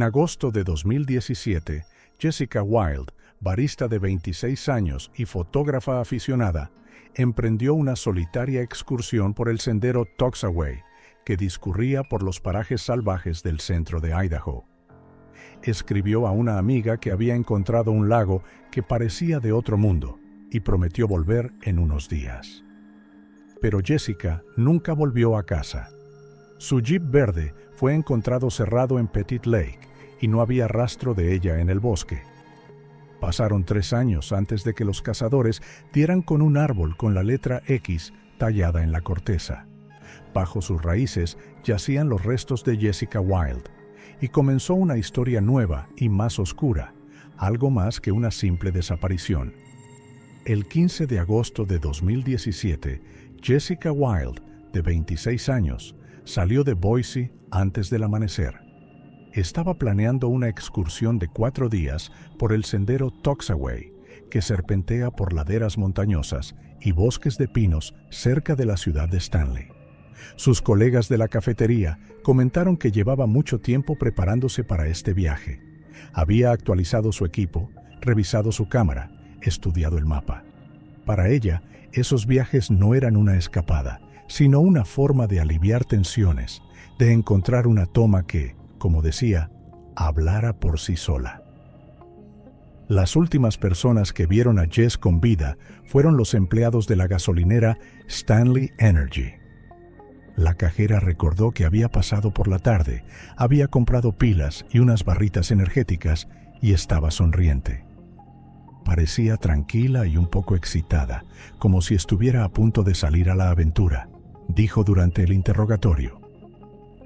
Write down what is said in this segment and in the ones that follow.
En agosto de 2017, Jessica Wild, barista de 26 años y fotógrafa aficionada, emprendió una solitaria excursión por el sendero Toxaway, que discurría por los parajes salvajes del centro de Idaho. Escribió a una amiga que había encontrado un lago que parecía de otro mundo y prometió volver en unos días. Pero Jessica nunca volvió a casa. Su Jeep verde fue encontrado cerrado en Petit Lake y no había rastro de ella en el bosque. Pasaron 3 años antes de que los cazadores dieran con un árbol con la letra X tallada en la corteza. Bajo sus raíces yacían los restos de Jessica Wild, y comenzó una historia nueva y más oscura, algo más que una simple desaparición. El 15 de agosto de 2017, Jessica Wild, de 26 años, salió de Boise antes del amanecer. Estaba planeando una excursión de 4 días por el sendero Toxaway, que serpentea por laderas montañosas y bosques de pinos cerca de la ciudad de Stanley. Sus colegas de la cafetería comentaron que llevaba mucho tiempo preparándose para este viaje. Había actualizado su equipo, revisado su cámara, estudiado el mapa. Para ella, esos viajes no eran una escapada, sino una forma de aliviar tensiones, de encontrar una toma que, como decía, hablara por sí sola. Las últimas personas que vieron a Jess con vida fueron los empleados de la gasolinera Stanley Energy. La cajera recordó que había pasado por la tarde, había comprado pilas y unas barritas energéticas y estaba sonriente. Parecía tranquila y un poco excitada, como si estuviera a punto de salir a la aventura, dijo durante el interrogatorio.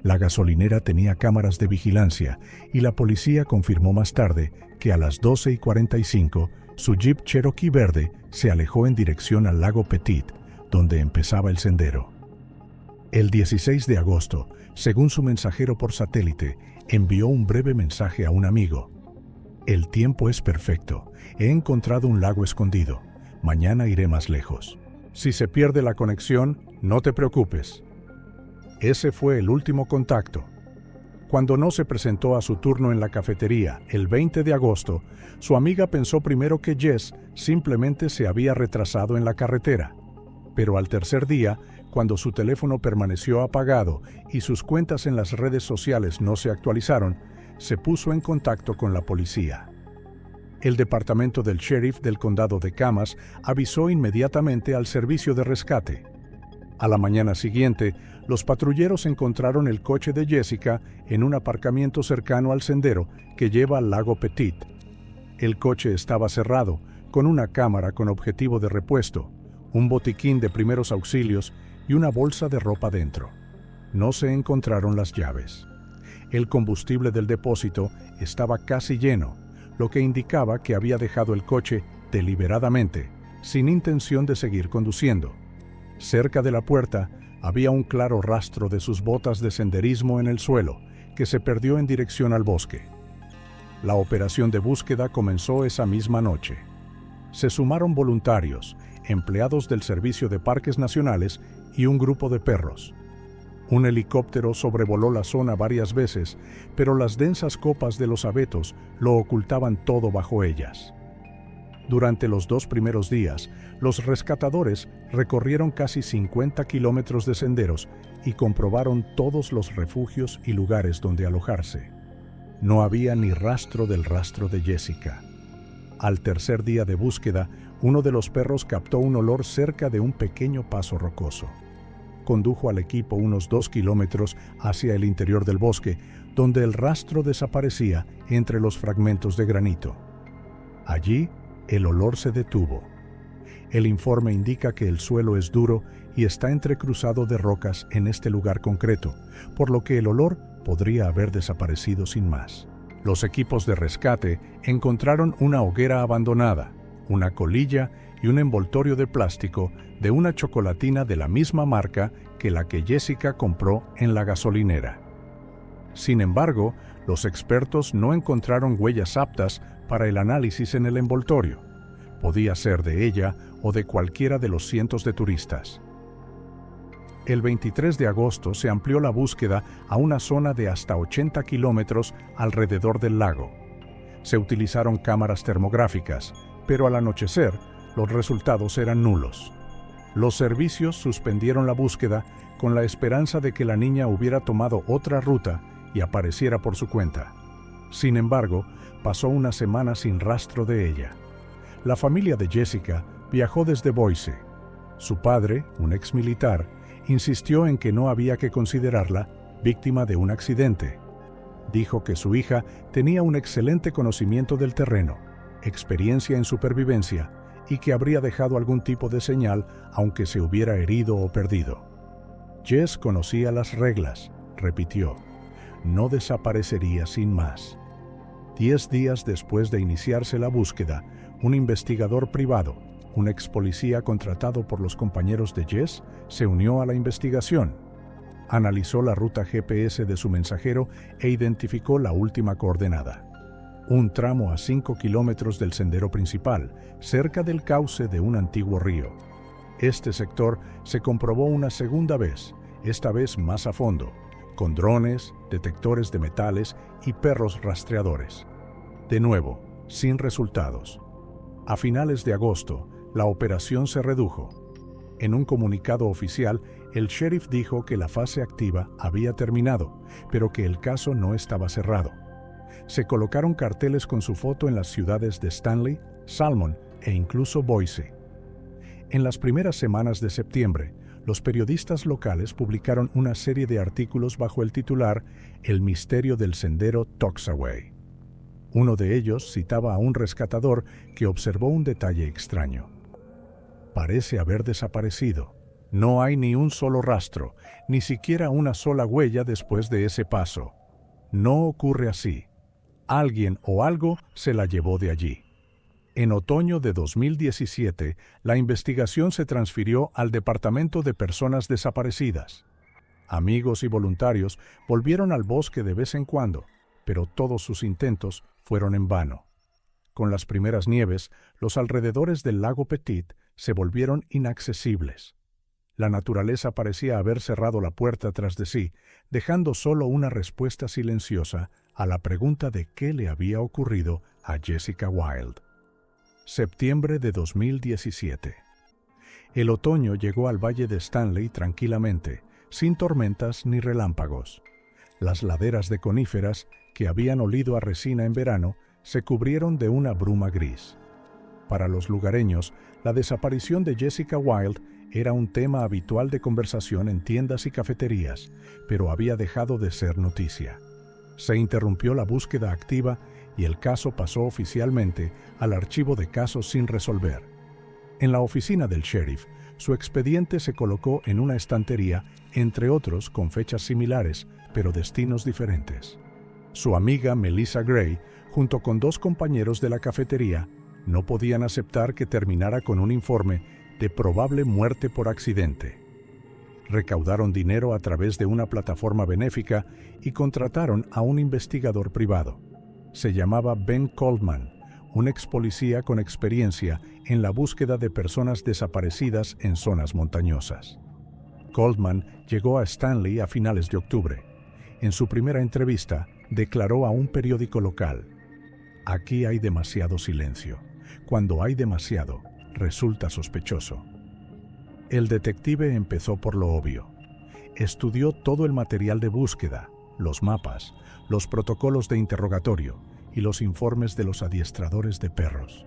La gasolinera tenía cámaras de vigilancia y la policía confirmó más tarde que a las 12:45 su Jeep Cherokee verde se alejó en dirección al lago Petit, donde empezaba el sendero. El 16 de agosto, según su mensajero por satélite, envió un breve mensaje a un amigo. El tiempo es perfecto. He encontrado un lago escondido. Mañana iré más lejos. Si se pierde la conexión, no te preocupes. Ese fue el último contacto. Cuando no se presentó a su turno en la cafetería el 20 de agosto, su amiga pensó primero que Jess simplemente se había retrasado en la carretera. Pero al tercer día, cuando su teléfono permaneció apagado y sus cuentas en las redes sociales no se actualizaron, se puso en contacto con la policía. El departamento del sheriff del condado de Camas avisó inmediatamente al servicio de rescate. A la mañana siguiente, los patrulleros encontraron el coche de Jessica en un aparcamiento cercano al sendero que lleva al lago Petit. El coche estaba cerrado, con una cámara con objetivo de repuesto, un botiquín de primeros auxilios y una bolsa de ropa dentro. No se encontraron las llaves. El combustible del depósito estaba casi lleno, lo que indicaba que había dejado el coche deliberadamente, sin intención de seguir conduciendo. Cerca de la puerta había un claro rastro de sus botas de senderismo en el suelo, que se perdió en dirección al bosque. La operación de búsqueda comenzó esa misma noche. Se sumaron voluntarios, empleados del Servicio de Parques Nacionales y un grupo de perros. Un helicóptero sobrevoló la zona varias veces, pero las densas copas de los abetos lo ocultaban todo bajo ellas. Durante los 2 primeros días, los rescatadores recorrieron casi 50 kilómetros de senderos y comprobaron todos los refugios y lugares donde alojarse. No había ni rastro del rastro de Jessica. Al tercer día de búsqueda, uno de los perros captó un olor cerca de un pequeño paso rocoso. Condujo al equipo unos 2 kilómetros hacia el interior del bosque, donde el rastro desaparecía entre los fragmentos de granito. Allí, el olor se detuvo. El informe indica que el suelo es duro y está entrecruzado de rocas en este lugar concreto, por lo que el olor podría haber desaparecido sin más. Los equipos de rescate encontraron una hoguera abandonada, una colilla y un envoltorio de plástico de una chocolatina de la misma marca que la que Jessica compró en la gasolinera. Sin embargo, los expertos no encontraron huellas aptas para el análisis en el envoltorio. Podía ser de ella o de cualquiera de los cientos de turistas. El 23 de agosto se amplió la búsqueda a una zona de hasta 80 kilómetros alrededor del lago. Se utilizaron cámaras termográficas, pero al anochecer los resultados eran nulos. Los servicios suspendieron la búsqueda con la esperanza de que la niña hubiera tomado otra ruta y apareciera por su cuenta. Sin embargo, pasó una semana sin rastro de ella. La familia de Jessica viajó desde Boise. Su padre, un exmilitar, insistió en que no había que considerarla víctima de un accidente. Dijo que su hija tenía un excelente conocimiento del terreno, experiencia en supervivencia y que habría dejado algún tipo de señal aunque se hubiera herido o perdido. Jess conocía las reglas, repitió. No desaparecería sin más. 10 días después de iniciarse la búsqueda, un investigador privado, un ex policía contratado por los compañeros de Jess, se unió a la investigación. Analizó la ruta GPS de su mensajero e identificó la última coordenada. Un tramo a 5 kilómetros del sendero principal, cerca del cauce de un antiguo río. Este sector se comprobó una segunda vez, esta vez más a fondo, con drones, detectores de metales y perros rastreadores. De nuevo, sin resultados. A finales de agosto, la operación se redujo. En un comunicado oficial, el sheriff dijo que la fase activa había terminado, pero que el caso no estaba cerrado. Se colocaron carteles con su foto en las ciudades de Stanley, Salmon e incluso Boise. En las primeras semanas de septiembre, los periodistas locales publicaron una serie de artículos bajo el titular El misterio del sendero Toxaway. Uno de ellos citaba a un rescatador que observó un detalle extraño. Parece haber desaparecido. No hay ni un solo rastro, ni siquiera una sola huella después de ese paso. No ocurre así. Alguien o algo se la llevó de allí. En otoño de 2017, la investigación se transfirió al Departamento de Personas Desaparecidas. Amigos y voluntarios volvieron al bosque de vez en cuando, pero todos sus intentos fueron en vano. Con las primeras nieves, los alrededores del lago Petit se volvieron inaccesibles. La naturaleza parecía haber cerrado la puerta tras de sí, dejando solo una respuesta silenciosa a la pregunta de qué le había ocurrido a Jessica Wild. Septiembre de 2017. El otoño llegó al valle de Stanley tranquilamente, sin tormentas ni relámpagos. Las laderas de coníferas, que habían olido a resina en verano, se cubrieron de una bruma gris. Para los lugareños, la desaparición de Jessica Wild era un tema habitual de conversación en tiendas y cafeterías, pero había dejado de ser noticia. Se interrumpió la búsqueda activa y el caso pasó oficialmente al archivo de casos sin resolver. En la oficina del sheriff, su expediente se colocó en una estantería, entre otros con fechas similares, pero destinos diferentes. Su amiga Melissa Gray, junto con 2 compañeros de la cafetería, no podían aceptar que terminara con un informe de probable muerte por accidente. Recaudaron dinero a través de una plataforma benéfica y contrataron a un investigador privado. Se llamaba Ben Coldman, un ex policía con experiencia en la búsqueda de personas desaparecidas en zonas montañosas. Coldman llegó a Stanley a finales de octubre. En su primera entrevista, declaró a un periódico local: «Aquí hay demasiado silencio. Cuando hay demasiado, resulta sospechoso». El detective empezó por lo obvio. Estudió todo el material de búsqueda, los mapas, los protocolos de interrogatorio y los informes de los adiestradores de perros.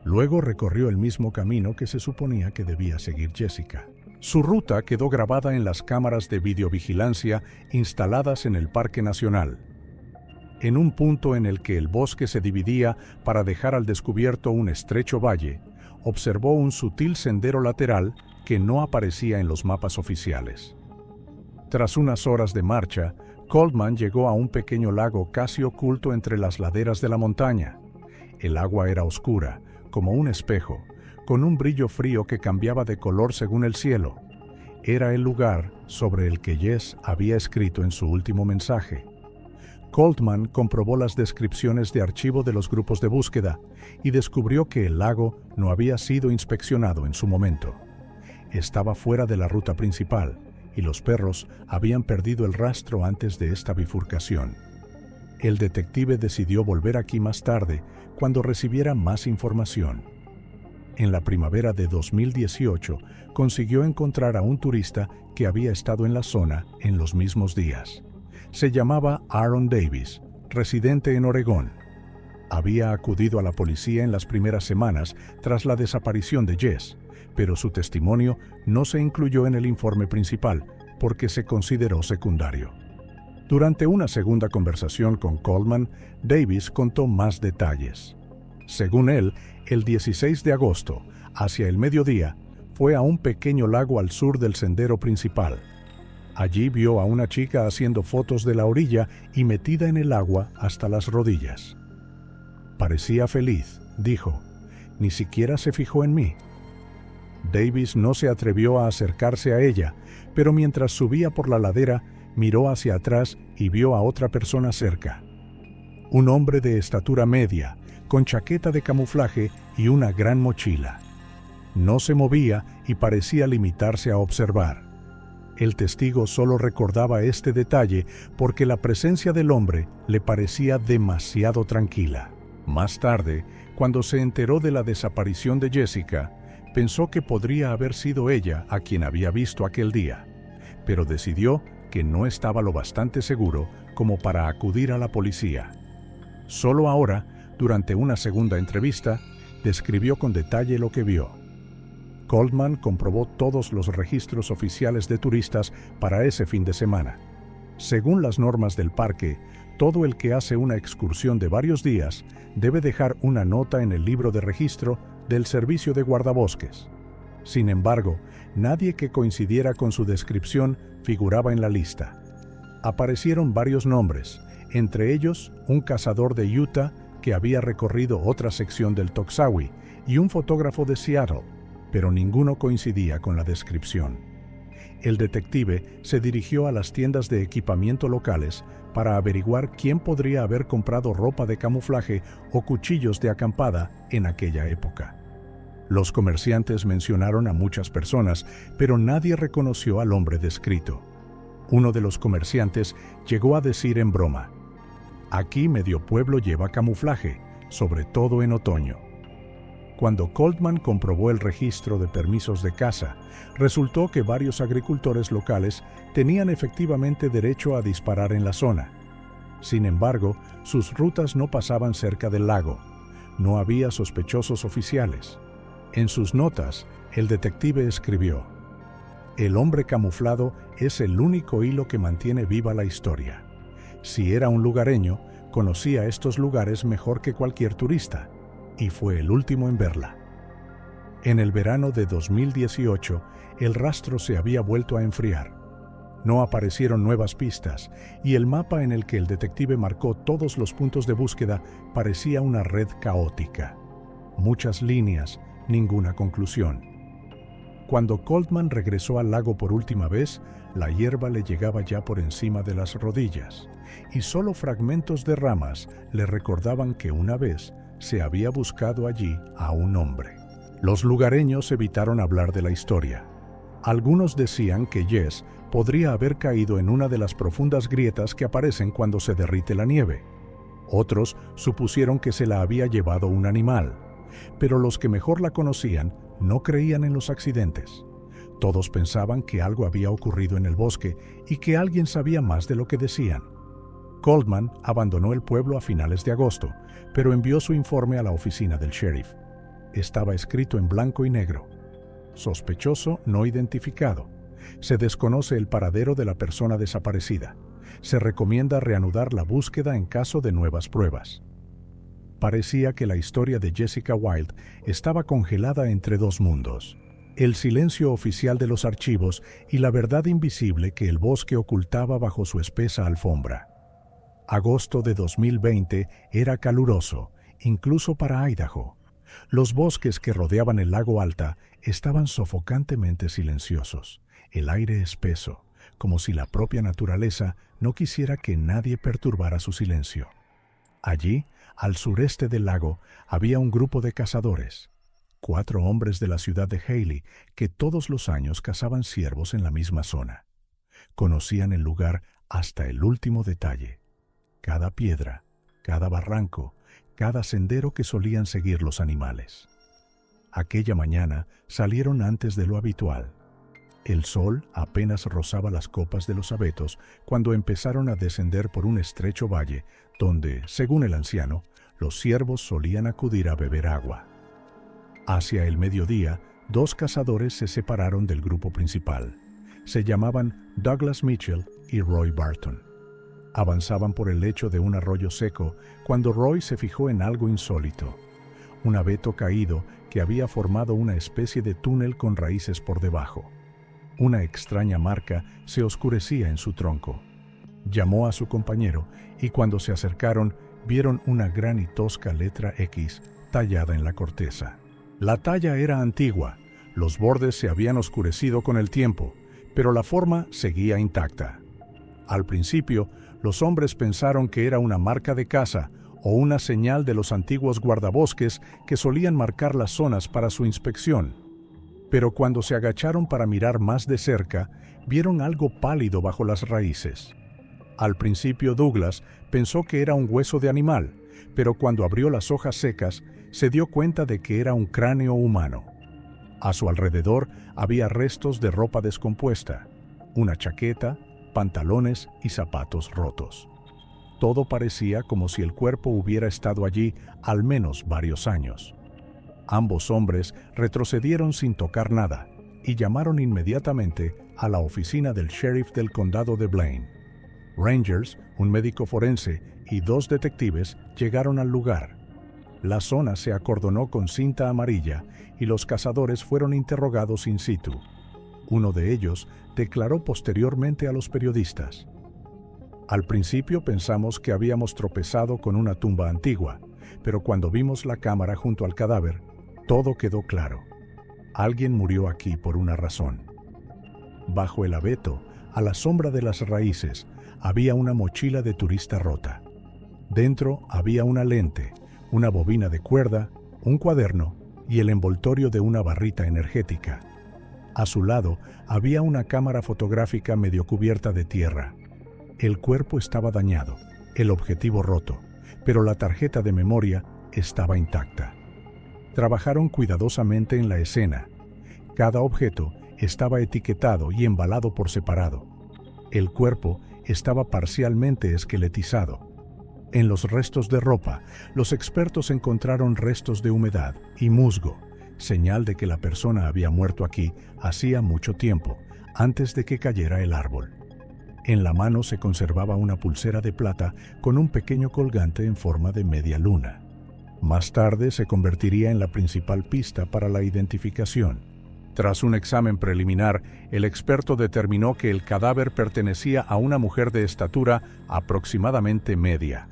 Luego recorrió el mismo camino que se suponía que debía seguir Jessica. Su ruta quedó grabada en las cámaras de videovigilancia instaladas en el Parque Nacional. En un punto en el que el bosque se dividía para dejar al descubierto un estrecho valle, observó un sutil sendero lateral que no aparecía en los mapas oficiales. Tras unas horas de marcha, Coldman llegó a un pequeño lago casi oculto entre las laderas de la montaña. El agua era oscura, como un espejo, con un brillo frío que cambiaba de color según el cielo. Era el lugar sobre el que Jess había escrito en su último mensaje. Coldman comprobó las descripciones de archivo de los grupos de búsqueda y descubrió que el lago no había sido inspeccionado en su momento. Estaba fuera de la ruta principal y los perros habían perdido el rastro antes de esta bifurcación. El detective decidió volver aquí más tarde, cuando recibiera más información. En la primavera de 2018, consiguió encontrar a un turista que había estado en la zona en los mismos días. Se llamaba Aaron Davis, residente en Oregón. Había acudido a la policía en las primeras semanas tras la desaparición de Jess, pero su testimonio no se incluyó en el informe principal porque se consideró secundario. Durante una segunda conversación con Coleman, Davis contó más detalles. Según él, el 16 de agosto, hacia el mediodía, fue a un pequeño lago al sur del sendero principal. Allí vio a una chica haciendo fotos de la orilla y metida en el agua hasta las rodillas. Parecía feliz, dijo. Ni siquiera se fijó en mí. Davis no se atrevió a acercarse a ella, pero mientras subía por la ladera, miró hacia atrás y vio a otra persona cerca. Un hombre de estatura media, con chaqueta de camuflaje y una gran mochila. No se movía y parecía limitarse a observar. El testigo solo recordaba este detalle porque la presencia del hombre le parecía demasiado tranquila. Más tarde, cuando se enteró de la desaparición de Jessica, pensó que podría haber sido ella a quien había visto aquel día, pero decidió que no estaba lo bastante seguro como para acudir a la policía. Solo ahora, durante una segunda entrevista, describió con detalle lo que vio. Coleman comprobó todos los registros oficiales de turistas para ese fin de semana. Según las normas del parque, todo el que hace una excursión de varios días debe dejar una nota en el libro de registro del servicio de guardabosques. Sin embargo, nadie que coincidiera con su descripción figuraba en la lista. Aparecieron varios nombres, entre ellos un cazador de Utah que había recorrido otra sección del Toxawee y un fotógrafo de Seattle, pero ninguno coincidía con la descripción. El detective se dirigió a las tiendas de equipamiento locales para averiguar quién podría haber comprado ropa de camuflaje o cuchillos de acampada en aquella época. Los comerciantes mencionaron a muchas personas, pero nadie reconoció al hombre descrito. Uno de los comerciantes llegó a decir en broma: «Aquí medio pueblo lleva camuflaje, sobre todo en otoño». Cuando Coleman comprobó el registro de permisos de caza, resultó que varios agricultores locales tenían efectivamente derecho a disparar en la zona. Sin embargo, sus rutas no pasaban cerca del lago. No había sospechosos oficiales. En sus notas, el detective escribió: «El hombre camuflado es el único hilo que mantiene viva la historia. Si era un lugareño, conocía estos lugares mejor que cualquier turista, y fue el último en verla». En el verano de 2018, el rastro se había vuelto a enfriar. No aparecieron nuevas pistas, y el mapa en el que el detective marcó todos los puntos de búsqueda parecía una red caótica. Muchas líneas, ninguna conclusión. Cuando Coleman regresó al lago por última vez, la hierba le llegaba ya por encima de las rodillas, y solo fragmentos de ramas le recordaban que una vez se había buscado allí a un hombre. Los lugareños evitaron hablar de la historia. Algunos decían que Jess podría haber caído en una de las profundas grietas que aparecen cuando se derrite la nieve. Otros supusieron que se la había llevado un animal, pero los que mejor la conocían no creían en los accidentes. Todos pensaban que algo había ocurrido en el bosque y que alguien sabía más de lo que decían. Coleman abandonó el pueblo a finales de agosto, pero envió su informe a la oficina del sheriff. Estaba escrito en blanco y negro: sospechoso no identificado. Se desconoce el paradero de la persona desaparecida. Se recomienda reanudar la búsqueda en caso de nuevas pruebas. Parecía que la historia de Jessica Wilde estaba congelada entre dos mundos: el silencio oficial de los archivos y la verdad invisible que el bosque ocultaba bajo su espesa alfombra. Agosto de 2020 era caluroso, incluso para Idaho. Los bosques que rodeaban el lago Alta estaban sofocantemente silenciosos, el aire espeso, como si la propia naturaleza no quisiera que nadie perturbara su silencio. Allí, al sureste del lago, había un grupo de cazadores, 4 hombres de la ciudad de Haley que todos los años cazaban ciervos en la misma zona. Conocían el lugar hasta el último detalle. Cada piedra, cada barranco, cada sendero que solían seguir los animales. Aquella mañana salieron antes de lo habitual. El sol apenas rozaba las copas de los abetos cuando empezaron a descender por un estrecho valle donde, según el anciano, los ciervos solían acudir a beber agua. Hacia el mediodía, dos cazadores se separaron del grupo principal. Se llamaban Douglas Mitchell y Roy Barton. Avanzaban por el lecho de un arroyo seco cuando Roy se fijó en algo insólito. Un abeto caído que había formado una especie de túnel con raíces por debajo. Una extraña marca se oscurecía en su tronco. Llamó a su compañero y cuando se acercaron vieron una gran y tosca letra X tallada en la corteza. La talla era antigua, los bordes se habían oscurecido con el tiempo, pero la forma seguía intacta. Al principio, los hombres pensaron que era una marca de caza o una señal de los antiguos guardabosques que solían marcar las zonas para su inspección. Pero cuando se agacharon para mirar más de cerca, vieron algo pálido bajo las raíces. Al principio Douglas pensó que era un hueso de animal, pero cuando abrió las hojas secas, se dio cuenta de que era un cráneo humano. A su alrededor había restos de ropa descompuesta, una chaqueta, pantalones y zapatos rotos. Todo parecía como si el cuerpo hubiera estado allí al menos varios años. Ambos hombres retrocedieron sin tocar nada y llamaron inmediatamente a la oficina del sheriff del condado de Blaine. Rangers, un médico forense y dos detectives llegaron al lugar. La zona se acordonó con cinta amarilla y los cazadores fueron interrogados in situ. Uno de ellos declaró posteriormente a los periodistas: «Al principio pensamos que habíamos tropezado con una tumba antigua, pero cuando vimos la cámara junto al cadáver, todo quedó claro. Alguien murió aquí por una razón». Bajo el abeto, a la sombra de las raíces, había una mochila de turista rota. Dentro había una lente, una bobina de cuerda, un cuaderno y el envoltorio de una barrita energética. A su lado había una cámara fotográfica medio cubierta de tierra. El cuerpo estaba dañado, el objetivo roto, pero la tarjeta de memoria estaba intacta. Trabajaron cuidadosamente en la escena. Cada objeto estaba etiquetado y embalado por separado. El cuerpo estaba parcialmente esqueletizado. En los restos de ropa, los expertos encontraron restos de humedad y musgo, señal de que la persona había muerto aquí hacía mucho tiempo, antes de que cayera el árbol. En la mano se conservaba una pulsera de plata con un pequeño colgante en forma de media luna. Más tarde se convertiría en la principal pista para la identificación. Tras un examen preliminar, el experto determinó que el cadáver pertenecía a una mujer de estatura aproximadamente media.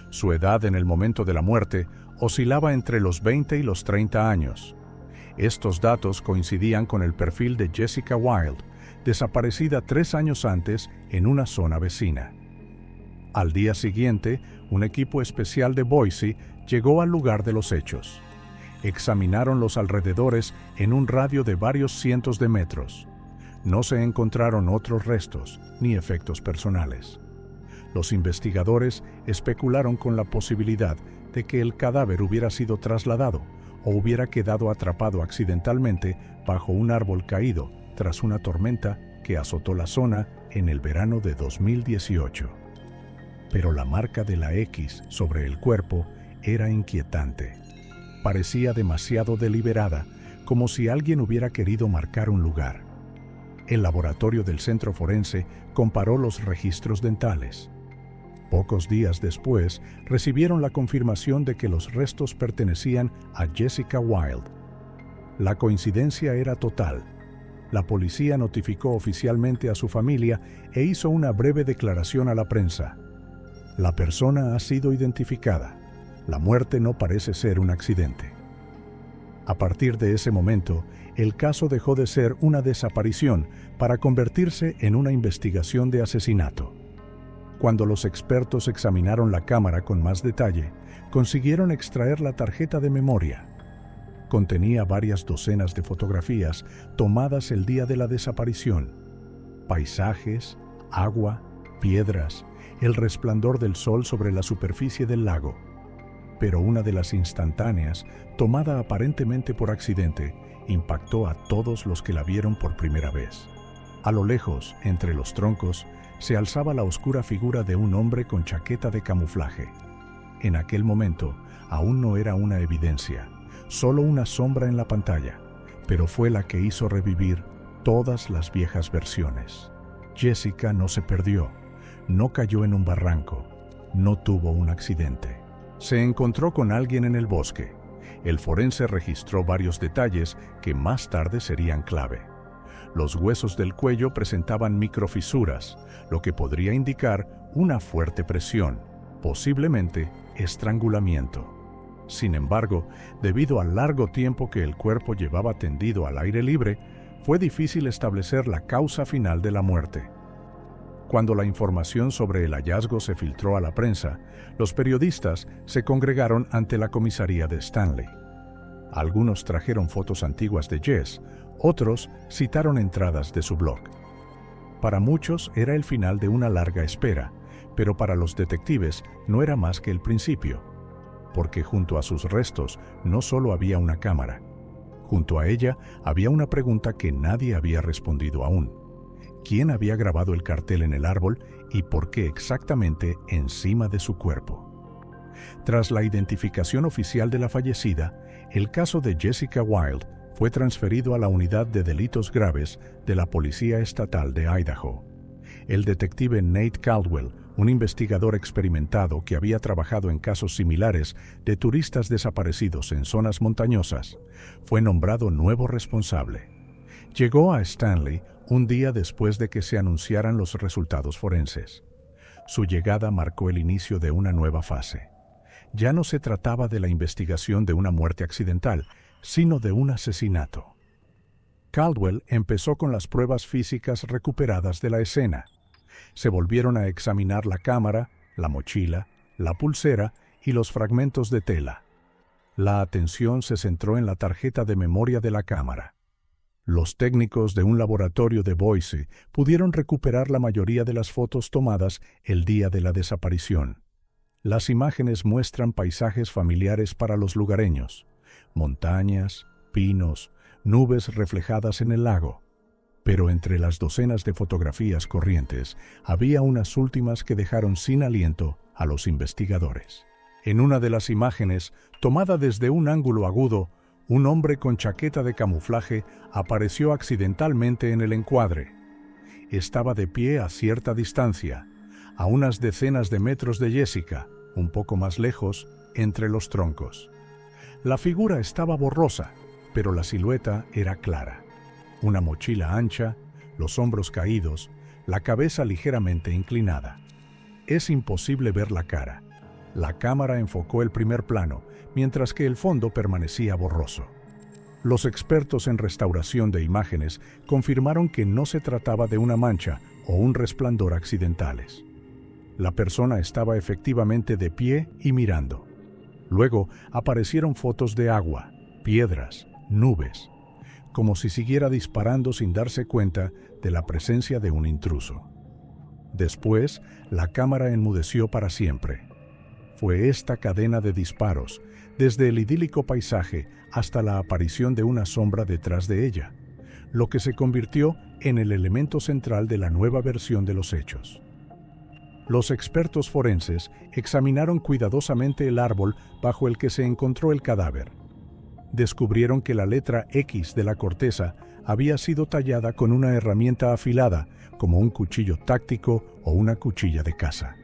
Su edad en el momento de la muerte oscilaba entre los 20 y los 30 años. Estos datos coincidían con el perfil de Jessica Wild, desaparecida 3 años antes en una zona vecina. Al día siguiente, un equipo especial de Boise llegó al lugar de los hechos. Examinaron los alrededores en un radio de varios cientos de metros. No se encontraron otros restos ni efectos personales. Los investigadores especularon con la posibilidad de que el cadáver hubiera sido trasladado o hubiera quedado atrapado accidentalmente bajo un árbol caído tras una tormenta que azotó la zona en el verano de 2018. Pero la marca de la X sobre el cuerpo era inquietante. Parecía demasiado deliberada, como si alguien hubiera querido marcar un lugar. El laboratorio del centro forense comparó los registros dentales. Pocos días después, recibieron la confirmación de que los restos pertenecían a Jessica Wild. La coincidencia era total. La policía notificó oficialmente a su familia e hizo una breve declaración a la prensa. La persona ha sido identificada. La muerte no parece ser un accidente. A partir de ese momento, el caso dejó de ser una desaparición para convertirse en una investigación de asesinato. Cuando los expertos examinaron la cámara con más detalle, consiguieron extraer la tarjeta de memoria. Contenía varias docenas de fotografías tomadas el día de la desaparición. paisajes, agua, piedras, el resplandor del sol sobre la superficie del lago. Pero una de las instantáneas, tomada aparentemente por accidente, impactó a todos los que la vieron por primera vez. A lo lejos, entre los troncos, se alzaba la oscura figura de un hombre con chaqueta de camuflaje. En aquel momento, aún no era una evidencia, solo una sombra en la pantalla, pero fue la que hizo revivir todas las viejas versiones. Jessica no se perdió, no cayó en un barranco, no tuvo un accidente. Se encontró con alguien en el bosque. El forense registró varios detalles que más tarde serían clave. Los huesos del cuello presentaban microfisuras, lo que podría indicar una fuerte presión, posiblemente estrangulamiento. Sin embargo, debido al largo tiempo que el cuerpo llevaba tendido al aire libre, fue difícil establecer la causa final de la muerte. Cuando la información sobre el hallazgo se filtró a la prensa, los periodistas se congregaron ante la comisaría de Stanley. Algunos trajeron fotos antiguas de Jess, otros citaron entradas de su blog. Para muchos era el final de una larga espera, pero para los detectives no era más que el principio, porque junto a sus restos no solo había una cámara. Junto a ella había una pregunta que nadie había respondido aún. ¿Quién había grabado el cartel en el árbol y por qué exactamente encima de su cuerpo? Tras la identificación oficial de la fallecida, el caso de Jessica Wild fue transferido a la Unidad de Delitos Graves de la Policía Estatal de Idaho. El detective Nate Caldwell, un investigador experimentado que había trabajado en casos similares de turistas desaparecidos en zonas montañosas, fue nombrado nuevo responsable. Llegó a Stanley un día después de que se anunciaran los resultados forenses. Su llegada marcó el inicio de una nueva fase. Ya no se trataba de la investigación de una muerte accidental, sino de un asesinato. Caldwell empezó con las pruebas físicas recuperadas de la escena. Se volvieron a examinar la cámara, la mochila, la pulsera y los fragmentos de tela. La atención se centró en la tarjeta de memoria de la cámara. Los técnicos de un laboratorio de Boise pudieron recuperar la mayoría de las fotos tomadas el día de la desaparición. Las imágenes muestran paisajes familiares para los lugareños: montañas, pinos, nubes reflejadas en el lago. Pero entre las docenas de fotografías corrientes, había unas últimas que dejaron sin aliento a los investigadores. En una de las imágenes, tomada desde un ángulo agudo, un hombre con chaqueta de camuflaje apareció accidentalmente en el encuadre. Estaba de pie a cierta distancia, a unas decenas de metros de Jessica, un poco más lejos, entre los troncos. La figura estaba borrosa, pero la silueta era clara. Una mochila ancha, los hombros caídos, la cabeza ligeramente inclinada. Es imposible ver la cara. La cámara enfocó el primer plano, mientras que el fondo permanecía borroso. Los expertos en restauración de imágenes confirmaron que no se trataba de una mancha o un resplandor accidentales. La persona estaba efectivamente de pie y mirando. Luego aparecieron fotos de agua, piedras, nubes, como si siguiera disparando sin darse cuenta de la presencia de un intruso. Después, la cámara enmudeció para siempre. Fue esta cadena de disparos, desde el idílico paisaje hasta la aparición de una sombra detrás de ella, lo que se convirtió en el elemento central de la nueva versión de los hechos. Los expertos forenses examinaron cuidadosamente el árbol bajo el que se encontró el cadáver. Descubrieron que la letra X de la corteza había sido tallada con una herramienta afilada, como un cuchillo táctico o una cuchilla de caza.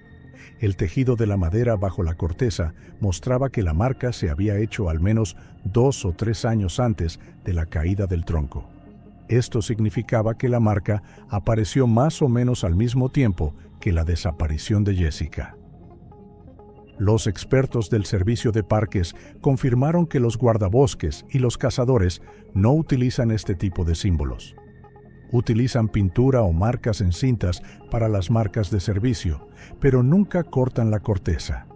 El tejido de la madera bajo la corteza mostraba que la marca se había hecho al menos 2 o 3 años antes de la caída del tronco. Esto significaba que la marca apareció más o menos al mismo tiempo que la desaparición de Jessica. Los expertos del servicio de parques confirmaron que los guardabosques y los cazadores no utilizan este tipo de símbolos. Utilizan pintura o marcas en cintas para las marcas de servicio, pero nunca cortan la corteza.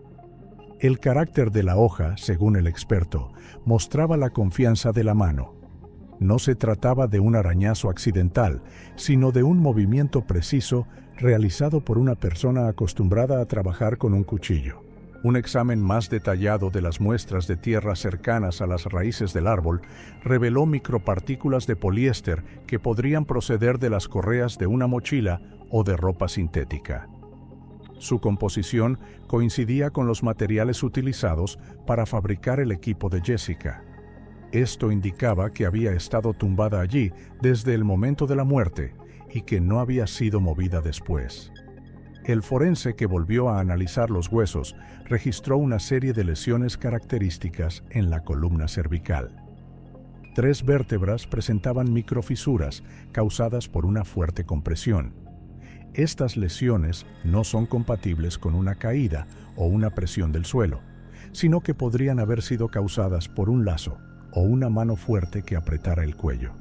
El carácter de la hoja, según el experto, mostraba la confianza de la mano. No se trataba de un arañazo accidental, sino de un movimiento preciso realizado por una persona acostumbrada a trabajar con un cuchillo. Un examen más detallado de las muestras de tierra cercanas a las raíces del árbol reveló micropartículas de poliéster que podrían proceder de las correas de una mochila o de ropa sintética. Su composición coincidía con los materiales utilizados para fabricar el equipo de Jessica. Esto indicaba que había estado tumbada allí desde el momento de la muerte y que no había sido movida después. El forense que volvió a analizar los huesos registró una serie de lesiones características en la columna cervical. 3 vértebras presentaban microfisuras causadas por una fuerte compresión. Estas lesiones no son compatibles con una caída o una presión del suelo, sino que podrían haber sido causadas por un lazo o una mano fuerte que apretara el cuello.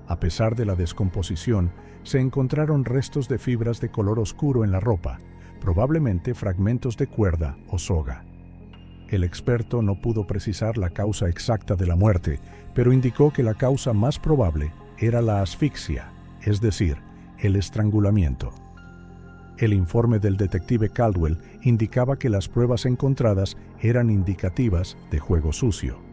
A pesar de la descomposición, se encontraron restos de fibras de color oscuro en la ropa, probablemente fragmentos de cuerda o soga. El experto no pudo precisar la causa exacta de la muerte, pero indicó que la causa más probable era la asfixia, es decir, el estrangulamiento. El informe del detective Caldwell indicaba que las pruebas encontradas eran indicativas de juego sucio.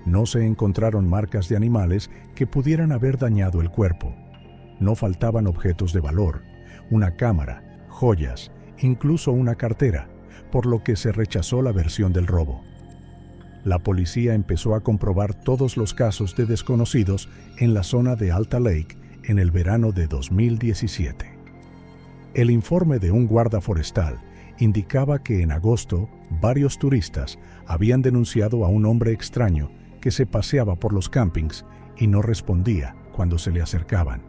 No se encontraron marcas de animales que pudieran haber dañado el cuerpo. No faltaban objetos de valor, una cámara, joyas, incluso una cartera, por lo que se rechazó la versión del robo. La policía empezó a comprobar todos los casos de desconocidos en la zona de Alta Lake en el verano de 2017. El informe de un guarda forestal indicaba que en agosto varios turistas habían denunciado a un hombre extraño que se paseaba por los campings y no respondía cuando se le acercaban.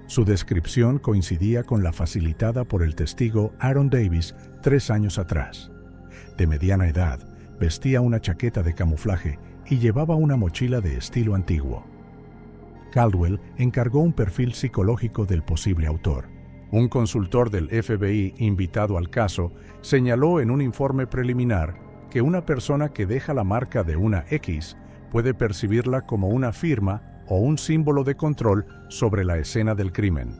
Su descripción coincidía con la facilitada por el testigo Aaron Davis 3 años atrás. De mediana edad, vestía una chaqueta de camuflaje y llevaba una mochila de estilo antiguo. Caldwell encargó un perfil psicológico del posible autor. Un consultor del FBI invitado al caso señaló en un informe preliminar que una persona que deja la marca de una X puede percibirla como una firma o un símbolo de control sobre la escena del crimen.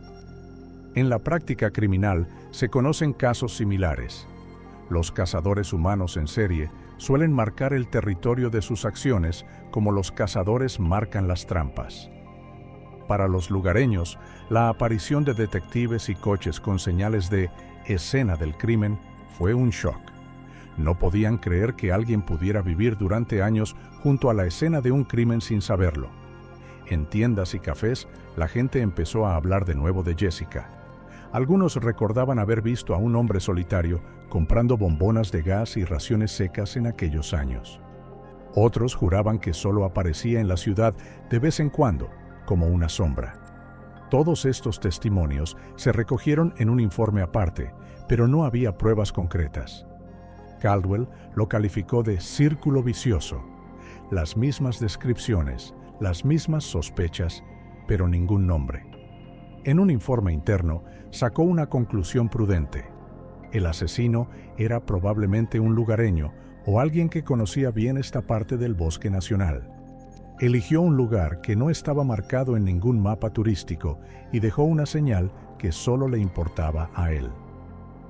En la práctica criminal se conocen casos similares. Los cazadores humanos en serie suelen marcar el territorio de sus acciones como los cazadores marcan las trampas. Para los lugareños, la aparición de detectives y coches con señales de escena del crimen fue un shock. No podían creer que alguien pudiera vivir durante años junto a la escena de un crimen sin saberlo. En tiendas y cafés, la gente empezó a hablar de nuevo de Jessica. Algunos recordaban haber visto a un hombre solitario comprando bombonas de gas y raciones secas en aquellos años. Otros juraban que solo aparecía en la ciudad de vez en cuando, como una sombra. Todos estos testimonios se recogieron en un informe aparte, pero no había pruebas concretas. Caldwell lo calificó de círculo vicioso. Las mismas descripciones, las mismas sospechas, pero ningún nombre. En un informe interno, sacó una conclusión prudente. El asesino era probablemente un lugareño o alguien que conocía bien esta parte del bosque nacional. Eligió un lugar que no estaba marcado en ningún mapa turístico y dejó una señal que solo le importaba a él.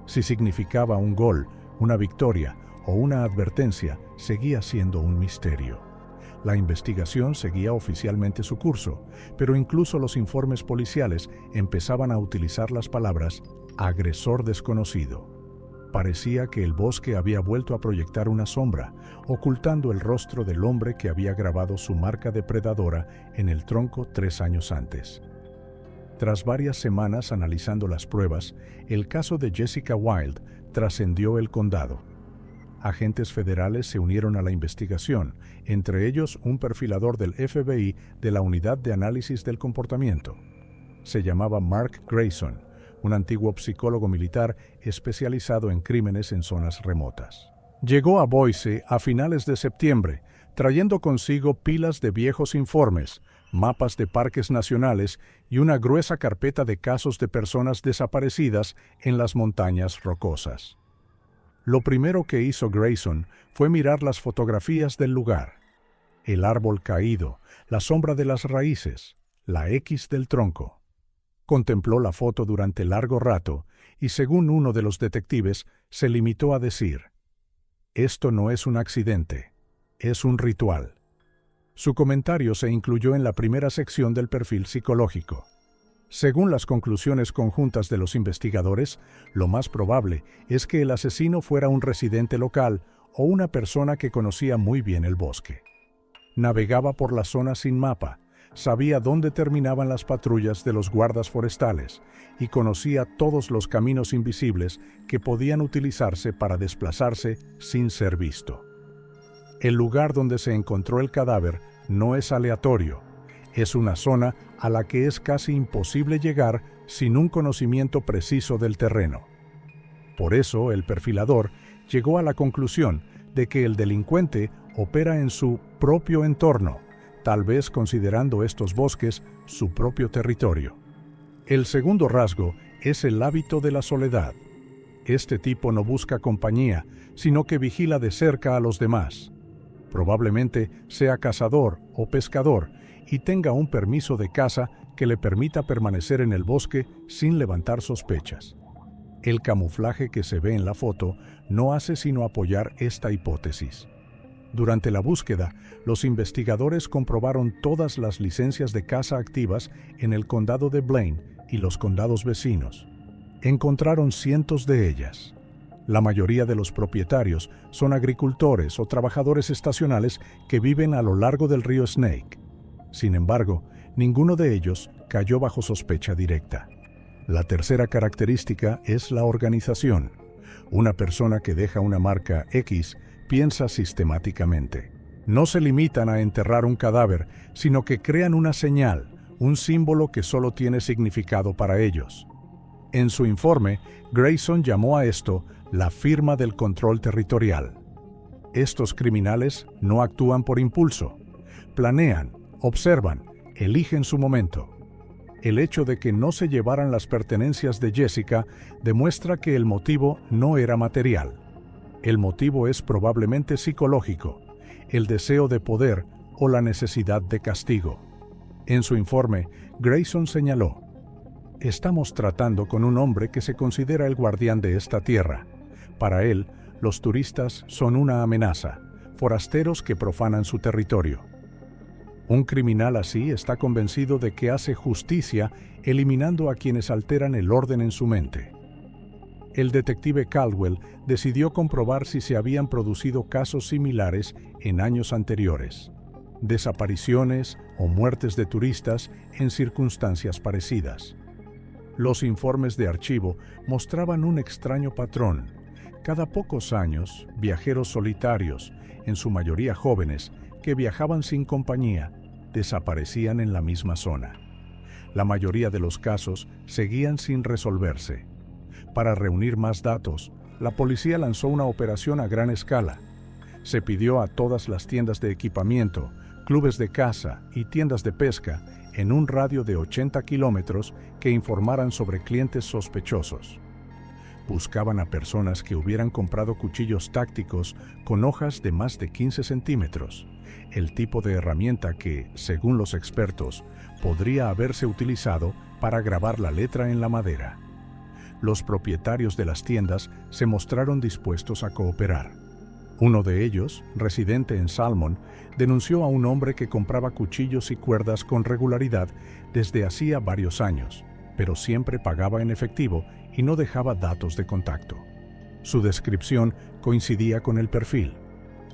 Si significaba un gol, una victoria o una advertencia, seguía siendo un misterio. La investigación seguía oficialmente su curso, pero incluso los informes policiales empezaban a utilizar las palabras agresor desconocido. Parecía que el bosque había vuelto a proyectar una sombra, ocultando el rostro del hombre que había grabado su marca depredadora en el tronco 3 años antes. Tras varias semanas analizando las pruebas, el caso de Jessica Wild trascendió el condado. Agentes federales se unieron a la investigación, entre ellos un perfilador del FBI de la Unidad de Análisis del Comportamiento. Se llamaba Mark Grayson, un antiguo psicólogo militar especializado en crímenes en zonas remotas. Llegó a Boise a finales de septiembre, trayendo consigo pilas de viejos informes, mapas de parques nacionales y una gruesa carpeta de casos de personas desaparecidas en las montañas rocosas. Lo primero que hizo Grayson fue mirar las fotografías del lugar. el árbol caído, la sombra de las raíces, la X del tronco. Contempló la foto durante largo rato y, según uno de los detectives, se limitó a decir: «Esto no es un accidente, es un ritual». Su comentario se incluyó en la primera sección del perfil psicológico. Según las conclusiones conjuntas de los investigadores, lo más probable es que el asesino fuera un residente local o una persona que conocía muy bien el bosque. Navegaba por la zona sin mapa, sabía dónde terminaban las patrullas de los guardas forestales y conocía todos los caminos invisibles que podían utilizarse para desplazarse sin ser visto. El lugar donde se encontró el cadáver no es aleatorio, es una zona a la que es casi imposible llegar sin un conocimiento preciso del terreno. Por eso, el perfilador llegó a la conclusión de que el delincuente opera en su propio entorno, tal vez considerando estos bosques su propio territorio. El segundo rasgo es el hábito de la soledad. Este tipo no busca compañía, sino que vigila de cerca a los demás. Probablemente sea cazador o pescador y tenga un permiso de caza que le permita permanecer en el bosque sin levantar sospechas. El camuflaje que se ve en la foto no hace sino apoyar esta hipótesis. Durante la búsqueda, los investigadores comprobaron todas las licencias de caza activas en el condado de Blaine y los condados vecinos. Encontraron cientos de ellas. La mayoría de los propietarios son agricultores o trabajadores estacionales que viven a lo largo del río Snake. Sin embargo, ninguno de ellos cayó bajo sospecha directa. La tercera característica es la organización. Una persona que deja una marca X piensa sistemáticamente. No se limitan a enterrar un cadáver, sino que crean una señal, un símbolo que solo tiene significado para ellos. En su informe, Grayson llamó a esto la firma del control territorial. Estos criminales no actúan por impulso. Planean, observan, eligen su momento. El hecho de que no se llevaran las pertenencias de Jessica demuestra que el motivo no era material. El motivo es probablemente psicológico, el deseo de poder o la necesidad de castigo. En su informe, Grayson señaló: «Estamos tratando con un hombre que se considera el guardián de esta tierra. Para él, los turistas son una amenaza, forasteros que profanan su territorio. Un criminal así está convencido de que hace justicia eliminando a quienes alteran el orden en su mente». El detective Caldwell decidió comprobar si se habían producido casos similares en años anteriores, desapariciones o muertes de turistas en circunstancias parecidas. Los informes de archivo mostraban un extraño patrón. Cada pocos años, viajeros solitarios, en su mayoría jóvenes, que viajaban sin compañía, desaparecían en la misma zona. La mayoría de los casos seguían sin resolverse. Para reunir más datos, la policía lanzó una operación a gran escala. Se pidió a todas las tiendas de equipamiento, clubes de caza y tiendas de pesca en un radio de 80 kilómetros que informaran sobre clientes sospechosos. Buscaban a personas que hubieran comprado cuchillos tácticos con hojas de más de 15 centímetros, el tipo de herramienta que, según los expertos, podría haberse utilizado para grabar la letra en la madera. Los propietarios de las tiendas se mostraron dispuestos a cooperar. Uno de ellos, residente en Salmon, denunció a un hombre que compraba cuchillos y cuerdas con regularidad desde hacía varios años, pero siempre pagaba en efectivo y no dejaba datos de contacto. Su descripción coincidía con el perfil: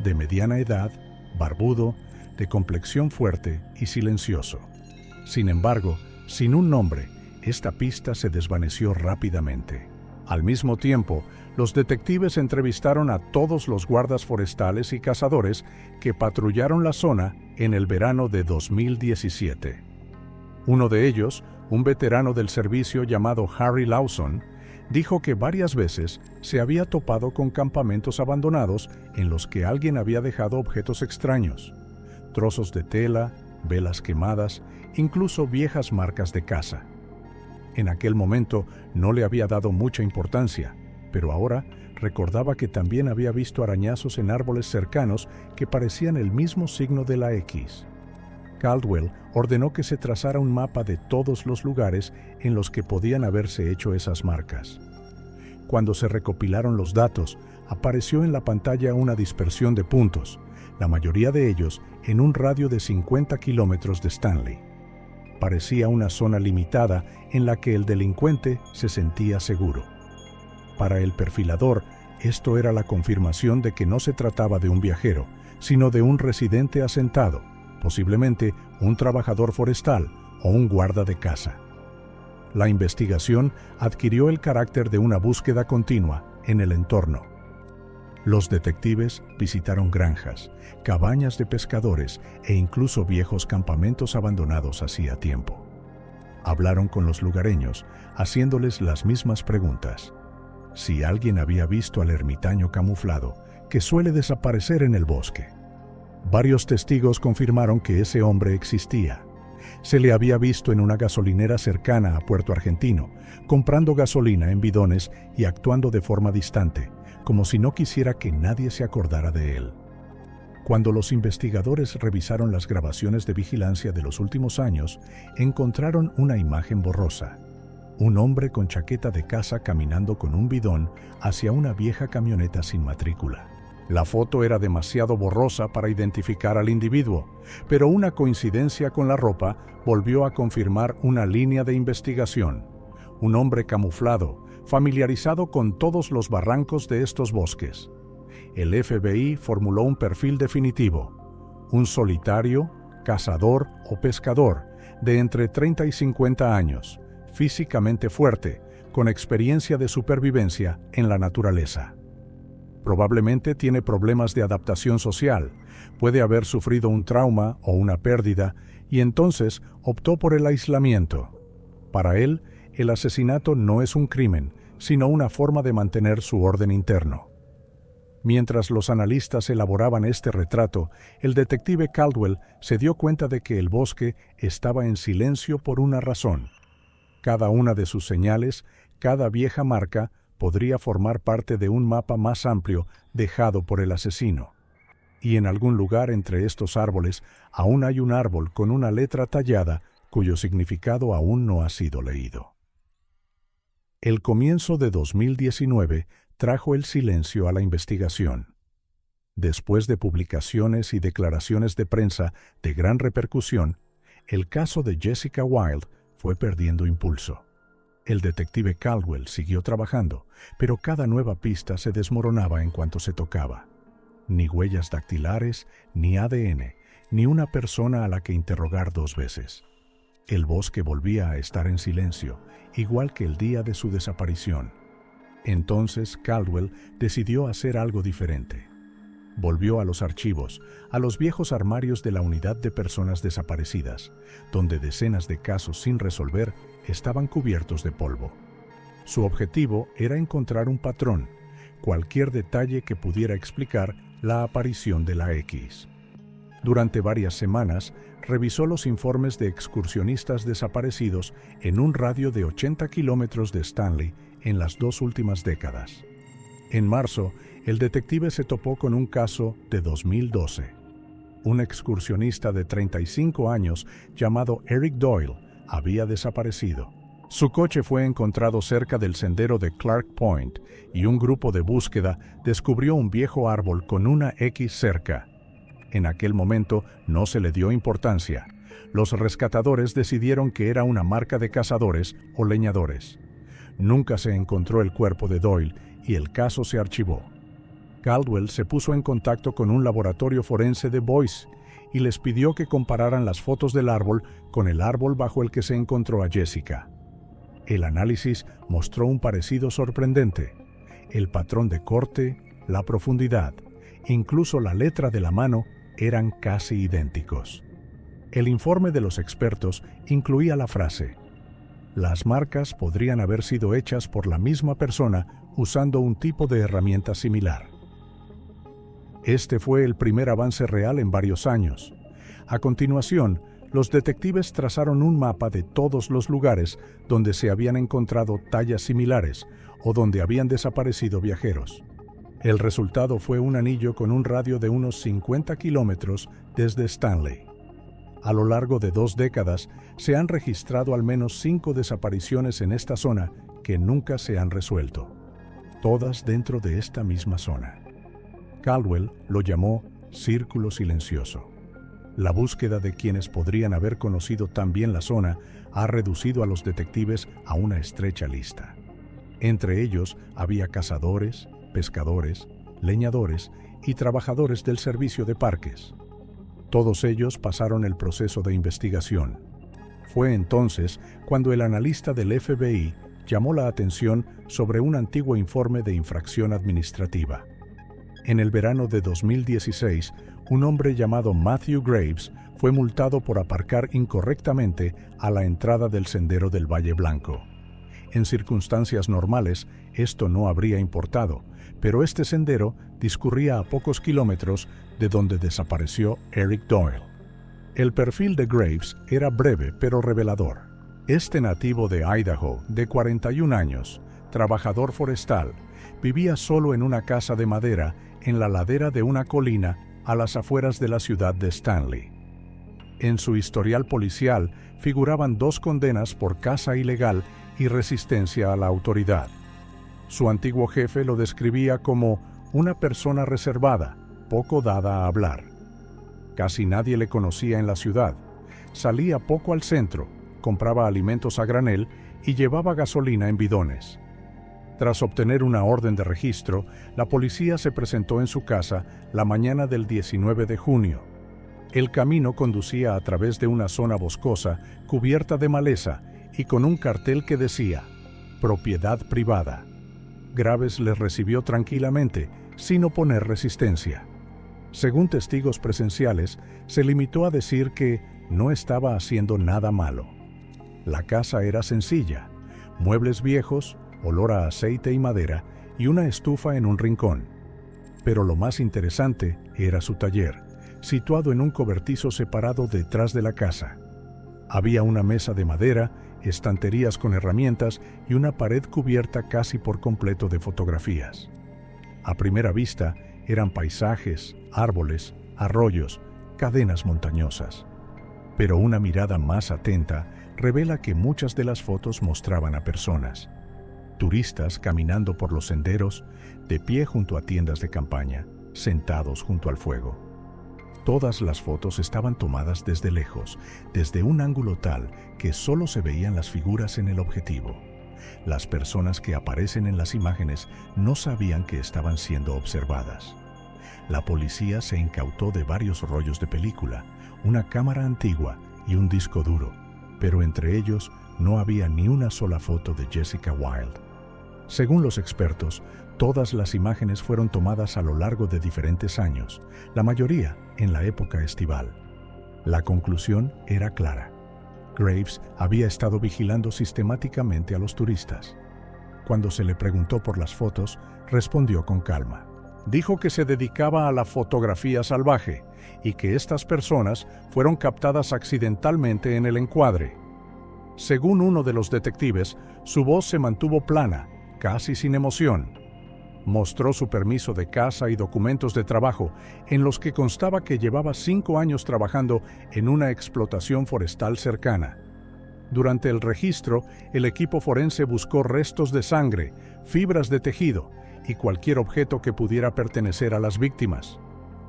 de mediana edad, barbudo, de complexión fuerte y silencioso. Sin embargo, sin un nombre, esta pista se desvaneció rápidamente. Al mismo tiempo, los detectives entrevistaron a todos los guardas forestales y cazadores que patrullaron la zona en el verano de 2017. Uno de ellos, un veterano del servicio llamado Harry Lawson, dijo que varias veces se había topado con campamentos abandonados en los que alguien había dejado objetos extraños, trozos de tela, velas quemadas, incluso viejas marcas de caza. En aquel momento no le había dado mucha importancia, pero ahora recordaba que también había visto arañazos en árboles cercanos que parecían el mismo signo de la X. Caldwell ordenó que se trazara un mapa de todos los lugares en los que podían haberse hecho esas marcas. Cuando se recopilaron los datos, apareció en la pantalla una dispersión de puntos, la mayoría de ellos en un radio de 50 kilómetros de Stanley. Parecía una zona limitada en la que el delincuente se sentía seguro. Para el perfilador, esto era la confirmación de que no se trataba de un viajero, sino de un residente asentado, posiblemente un trabajador forestal o un guarda de casa. La investigación adquirió el carácter de una búsqueda continua en el entorno. Los detectives visitaron granjas, cabañas de pescadores e incluso viejos campamentos abandonados hacía tiempo. Hablaron con los lugareños, haciéndoles las mismas preguntas. Si alguien había visto al ermitaño camuflado, que suele desaparecer en el bosque. Varios testigos confirmaron que ese hombre existía. Se le había visto en una gasolinera cercana a Puerto Argentino, comprando gasolina en bidones y actuando de forma distante, como si no quisiera que nadie se acordara de él. Cuando los investigadores revisaron las grabaciones de vigilancia de los últimos años, encontraron una imagen borrosa. Un hombre con chaqueta de caza caminando con un bidón hacia una vieja camioneta sin matrícula. La foto era demasiado borrosa para identificar al individuo, pero una coincidencia con la ropa volvió a confirmar una línea de investigación. Un hombre camuflado, familiarizado con todos los barrancos de estos bosques. El FBI formuló un perfil definitivo: un solitario, cazador o pescador de entre 30 y 50 años, físicamente fuerte, con experiencia de supervivencia en la naturaleza. Probablemente tiene problemas de adaptación social, puede haber sufrido un trauma o una pérdida y entonces optó por el aislamiento. Para él, el asesinato no es un crimen, sino una forma de mantener su orden interno. Mientras los analistas elaboraban este retrato, el detective Caldwell se dio cuenta de que el bosque estaba en silencio por una razón. Cada una de sus señales, cada vieja marca, podría formar parte de un mapa más amplio dejado por el asesino. Y en algún lugar entre estos árboles aún hay un árbol con una letra tallada cuyo significado aún no ha sido leído. El comienzo de 2019 trajo el silencio a la investigación. Después de publicaciones y declaraciones de prensa de gran repercusión, el caso de Jessica Wilde fue perdiendo impulso. El detective Caldwell siguió trabajando, pero cada nueva pista se desmoronaba en cuanto se tocaba. Ni huellas dactilares, ni ADN, ni una persona a la que interrogar dos veces. El bosque volvía a estar en silencio, igual que el día de su desaparición. Entonces Caldwell decidió hacer algo diferente. Volvió a los archivos, a los viejos armarios de la Unidad de Personas Desaparecidas, donde decenas de casos sin resolver estaban cubiertos de polvo. Su objetivo era encontrar un patrón, cualquier detalle que pudiera explicar la aparición de la X. Durante varias semanas, revisó los informes de excursionistas desaparecidos en un radio de 80 kilómetros de Stanley en las 2 últimas décadas. En marzo, el detective se topó con un caso de 2012. Un excursionista de 35 años llamado Eric Doyle había desaparecido. Su coche fue encontrado cerca del sendero de Clark Point y un grupo de búsqueda descubrió un viejo árbol con una X cerca. En aquel momento no se le dio importancia. Los rescatadores decidieron que era una marca de cazadores o leñadores. Nunca se encontró el cuerpo de Doyle y el caso se archivó. Caldwell se puso en contacto con un laboratorio forense de Boise y les pidió que compararan las fotos del árbol con el árbol bajo el que se encontró a Jessica. El análisis mostró un parecido sorprendente. El patrón de corte, la profundidad, incluso la letra de la mano eran casi idénticos. El informe de los expertos incluía la frase: las marcas podrían haber sido hechas por la misma persona usando un tipo de herramienta similar. Este fue el primer avance real en varios años. A continuación, los detectives trazaron un mapa de todos los lugares donde se habían encontrado tallas similares o donde habían desaparecido viajeros. El resultado fue un anillo con un radio de unos 50 kilómetros desde Stanley. A lo largo de 2 décadas se han registrado al menos 5 desapariciones en esta zona que nunca se han resuelto, todas dentro de esta misma zona. Caldwell lo llamó Círculo Silencioso. La búsqueda de quienes podrían haber conocido tan bien la zona ha reducido a los detectives a una estrecha lista. Entre ellos había cazadores, pescadores, leñadores y trabajadores del servicio de parques. Todos ellos pasaron el proceso de investigación. Fue entonces cuando el analista del FBI llamó la atención sobre un antiguo informe de infracción administrativa. En el verano de 2016, un hombre llamado Matthew Graves fue multado por aparcar incorrectamente a la entrada del sendero del Valle Blanco. En circunstancias normales, esto no habría importado, pero este sendero discurría a pocos kilómetros de donde desapareció Eric Doyle. El perfil de Graves era breve pero revelador. Este nativo de Idaho, de 41 años, trabajador forestal, vivía solo en una casa de madera en la ladera de una colina a las afueras de la ciudad de Stanley. En su historial policial figuraban 2 condenas por caza ilegal y resistencia a la autoridad. Su antiguo jefe lo describía como una persona reservada, poco dada a hablar. Casi nadie le conocía en la ciudad. Salía poco al centro, compraba alimentos a granel y llevaba gasolina en bidones. Tras obtener una orden de registro, la policía se presentó en su casa la mañana del 19 de junio. El camino conducía a través de una zona boscosa cubierta de maleza y con un cartel que decía «Propiedad privada». Graves les recibió tranquilamente, sin oponer resistencia. Según testigos presenciales, se limitó a decir que no estaba haciendo nada malo. La casa era sencilla, muebles viejos, olor a aceite y madera y una estufa en un rincón. Pero lo más interesante era su taller, situado en un cobertizo separado detrás de la casa. Había una mesa de madera, estanterías con herramientas y una pared cubierta casi por completo de fotografías. A primera vista, eran paisajes, árboles, arroyos, cadenas montañosas. Pero una mirada más atenta revela que muchas de las fotos mostraban a personas. Turistas caminando por los senderos, de pie junto a tiendas de campaña, sentados junto al fuego. Todas las fotos estaban tomadas desde lejos, desde un ángulo tal que solo se veían las figuras en el objetivo. Las personas que aparecen en las imágenes no sabían que estaban siendo observadas. La policía se incautó de varios rollos de película, una cámara antigua y un disco duro, pero entre ellos no había ni una sola foto de Jessica Wilde. Según los expertos, todas las imágenes fueron tomadas a lo largo de diferentes años, la mayoría en la época estival. La conclusión era clara. Graves había estado vigilando sistemáticamente a los turistas. Cuando se le preguntó por las fotos, respondió con calma. Dijo que se dedicaba a la fotografía salvaje y que estas personas fueron captadas accidentalmente en el encuadre. Según uno de los detectives, su voz se mantuvo plana, casi sin emoción. Mostró su permiso de caza y documentos de trabajo, en los que constaba que llevaba 5 años trabajando en una explotación forestal cercana. Durante el registro, el equipo forense buscó restos de sangre, fibras de tejido y cualquier objeto que pudiera pertenecer a las víctimas.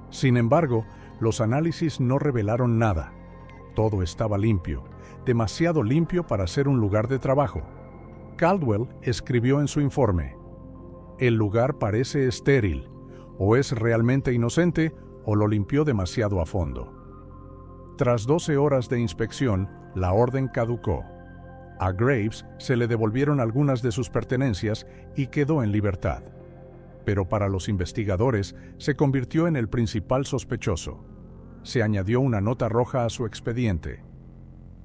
Sin embargo, los análisis no revelaron nada. Todo estaba limpio, demasiado limpio para ser un lugar de trabajo. Caldwell escribió en su informe: «El lugar parece estéril, o es realmente inocente o lo limpió demasiado a fondo». Tras 12 horas de inspección, la orden caducó. A Graves se le devolvieron algunas de sus pertenencias y quedó en libertad. Pero para los investigadores se convirtió en el principal sospechoso. Se añadió una nota roja a su expediente: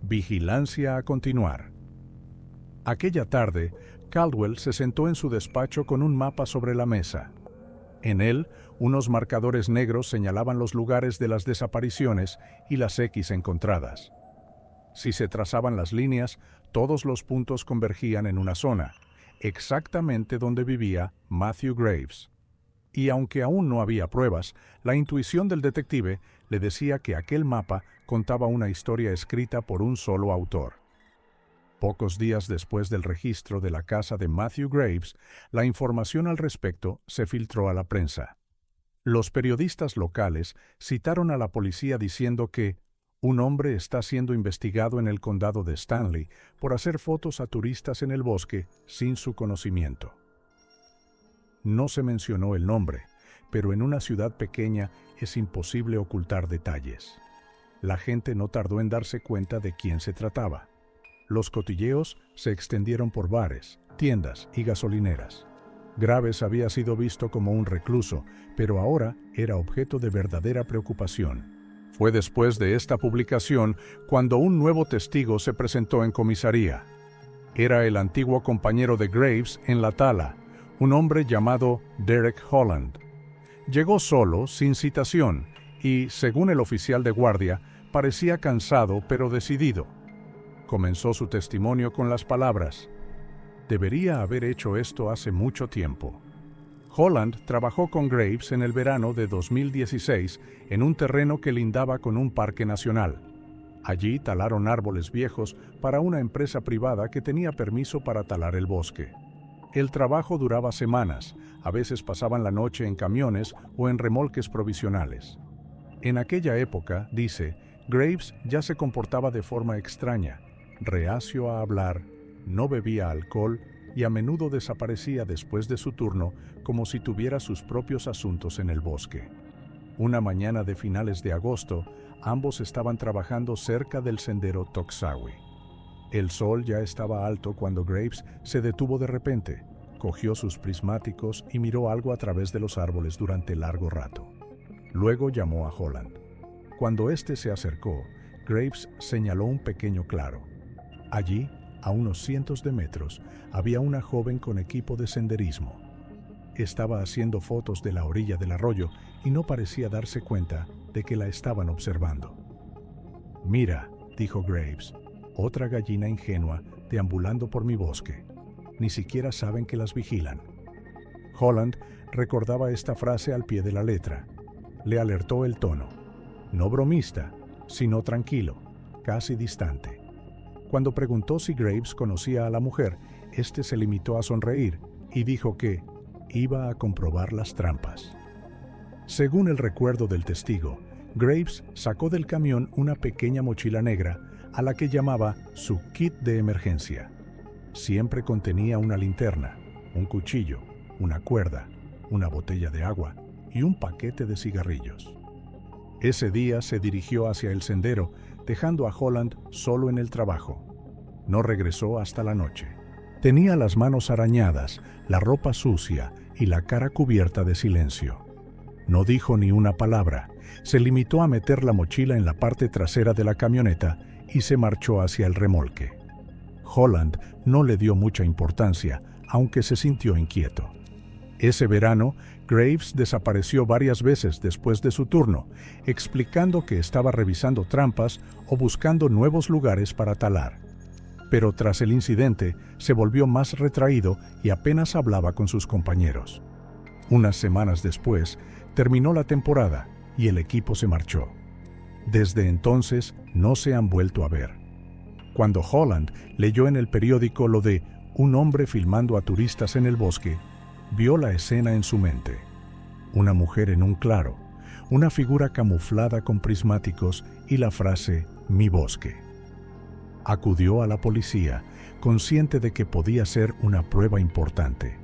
«Vigilancia a continuar». Aquella tarde, Caldwell se sentó en su despacho con un mapa sobre la mesa. En él, unos marcadores negros señalaban los lugares de las desapariciones y las X encontradas. Si se trazaban las líneas, todos los puntos convergían en una zona, exactamente donde vivía Matthew Graves. Y aunque aún no había pruebas, la intuición del detective le decía que aquel mapa contaba una historia escrita por un solo autor. Pocos días después del registro de la casa de Matthew Graves, la información al respecto se filtró a la prensa. Los periodistas locales citaron a la policía diciendo que un hombre está siendo investigado en el condado de Stanley por hacer fotos a turistas en el bosque sin su conocimiento. No se mencionó el nombre, pero en una ciudad pequeña es imposible ocultar detalles. La gente no tardó en darse cuenta de quién se trataba. Los cotilleos se extendieron por bares, tiendas y gasolineras. Graves había sido visto como un recluso, pero ahora era objeto de verdadera preocupación. Fue después de esta publicación cuando un nuevo testigo se presentó en comisaría. Era el antiguo compañero de Graves en la tala, un hombre llamado Derek Holland. Llegó solo, sin citación, y, según el oficial de guardia, parecía cansado pero decidido. Comenzó su testimonio con las palabras: «Debería haber hecho esto hace mucho tiempo». Holland trabajó con Graves en el verano de 2016 en un terreno que lindaba con un parque nacional. Allí talaron árboles viejos para una empresa privada que tenía permiso para talar el bosque. El trabajo duraba semanas, a veces pasaban la noche en camiones o en remolques provisionales. En aquella época, dice, Graves ya se comportaba de forma extraña, reacio a hablar, no bebía alcohol y a menudo desaparecía después de su turno como si tuviera sus propios asuntos en el bosque. Una mañana de finales de agosto, ambos estaban trabajando cerca del sendero Toxaway. El sol ya estaba alto cuando Graves se detuvo de repente, cogió sus prismáticos y miró algo a través de los árboles durante largo rato. Luego llamó a Holland. Cuando éste se acercó, Graves señaló un pequeño claro. Allí, a unos cientos de metros, había una joven con equipo de senderismo. Estaba haciendo fotos de la orilla del arroyo y no parecía darse cuenta de que la estaban observando. «Mira», dijo Graves, «otra gallina ingenua deambulando por mi bosque. Ni siquiera saben que las vigilan». Holland recordaba esta frase al pie de la letra. Le alertó el tono. No bromista, sino tranquilo, casi distante. Cuando preguntó si Graves conocía a la mujer, éste se limitó a sonreír y dijo que iba a comprobar las trampas. Según el recuerdo del testigo, Graves sacó del camión una pequeña mochila negra a la que llamaba su kit de emergencia. Siempre contenía una linterna, un cuchillo, una cuerda, una botella de agua y un paquete de cigarrillos. Ese día se dirigió hacia el sendero, dejando a Holland solo en el trabajo. No regresó hasta la noche. Tenía las manos arañadas, la ropa sucia y la cara cubierta de silencio. No dijo ni una palabra, se limitó a meter la mochila en la parte trasera de la camioneta y se marchó hacia el remolque. Holland no le dio mucha importancia, aunque se sintió inquieto. Ese verano, Graves desapareció varias veces después de su turno, explicando que estaba revisando trampas o buscando nuevos lugares para talar. Pero tras el incidente, se volvió más retraído y apenas hablaba con sus compañeros. Unas semanas después, terminó la temporada y el equipo se marchó. Desde entonces, no se han vuelto a ver. Cuando Holland leyó en el periódico lo de un hombre filmando a turistas en el bosque, vio la escena en su mente. Una mujer en un claro, una figura camuflada con prismáticos y la frase «mi bosque». Acudió a la policía, consciente de que podía ser una prueba importante.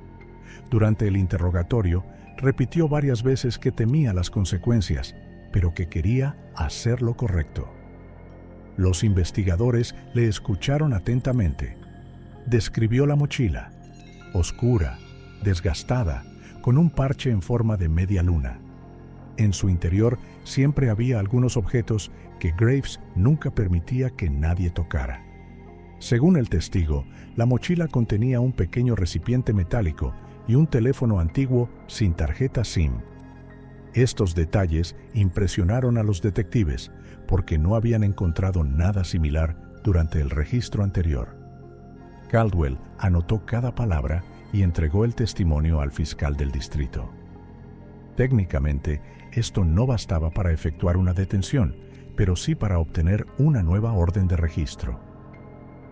Durante el interrogatorio, repitió varias veces que temía las consecuencias, pero que quería hacer lo correcto. Los investigadores le escucharon atentamente. Describió la mochila, oscura, desgastada, con un parche en forma de media luna. En su interior siempre había algunos objetos que Graves nunca permitía que nadie tocara. Según el testigo, la mochila contenía un pequeño recipiente metálico y un teléfono antiguo sin tarjeta SIM. Estos detalles impresionaron a los detectives porque no habían encontrado nada similar durante el registro anterior. Caldwell anotó cada palabra y entregó el testimonio al fiscal del distrito. Técnicamente, esto no bastaba para efectuar una detención, pero sí para obtener una nueva orden de registro.